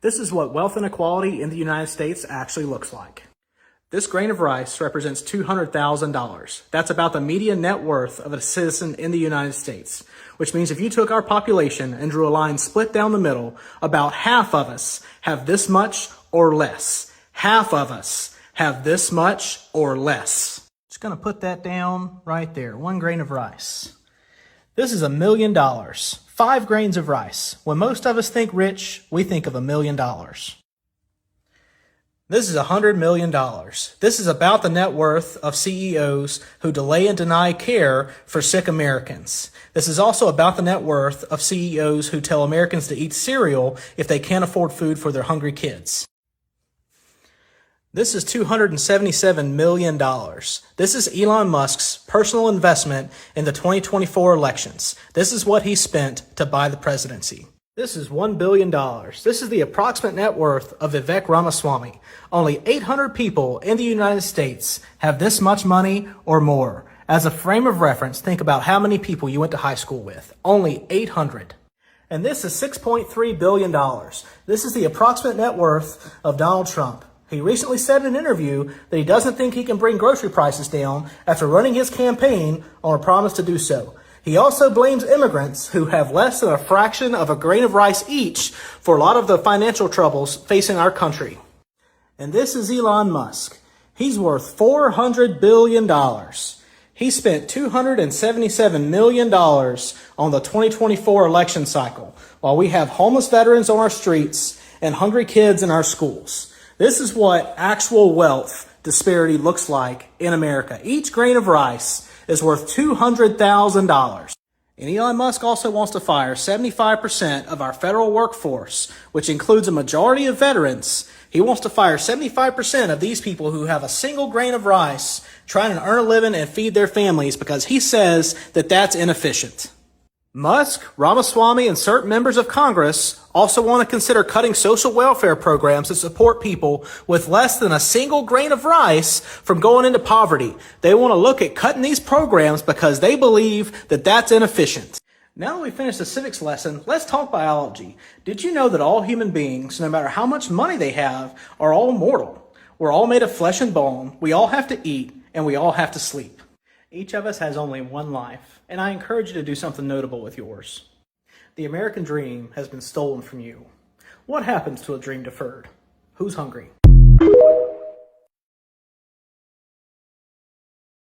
This is what wealth inequality in the United States actually looks like. This grain of rice represents $200,000. That's about the median net worth of a citizen in the United States, which means if you took our population and drew a line split down the middle, about half of us have this much or less. Half of us have this much or less. Just gonna put that down right there, 1 grain of rice. This is $1 million, 5 grains of rice. When most of us think rich, we think of $1 million. This is $100 million. This is about the net worth of CEOs who delay and deny care for sick Americans. This is also about the net worth of CEOs who tell Americans to eat cereal if they can't afford food for their hungry kids. This is $277 million. This is Elon Musk's personal investment in the 2024 elections. This is what he spent to buy the presidency. This is $1 billion. This is the approximate net worth of Vivek Ramaswamy. Only 800 people in the United States have this much money or more. As a frame of reference, think about how many people you went to high school with. Only 800. And this is $6.3 billion. This is the approximate net worth of Donald Trump. He recently said in an interview that he doesn't think he can bring grocery prices down after running his campaign on a promise to do so. He also blames immigrants who have less than a fraction of a grain of rice each for a lot of the financial troubles facing our country. And this is Elon Musk. He's worth $400 billion. He spent $277 million on the 2024 election cycle, while we have homeless veterans on our streets and hungry kids in our schools. This is what actual wealth disparity looks like in America. Each grain of rice is worth $200,000. And Elon Musk also wants to fire 75% of our federal workforce, which includes a majority of veterans. He wants to fire 75% of these people who have a single grain of rice trying to earn a living and feed their families because he says that that's inefficient. Musk, Ramaswamy, and certain members of Congress also want to consider cutting social welfare programs that support people with less than a single grain of rice from going into poverty. They want to look at cutting these programs because they believe that that's inefficient. Now that we finished the civics lesson, let's talk biology. Did you know that all human beings, no matter how much money they have, are all mortal? We're all made of flesh and bone, we all have to eat, and we all have to sleep. Each of us has only one life, and I encourage you to do something notable with yours. The American dream has been stolen from you. What happens to a dream deferred? Who's hungry?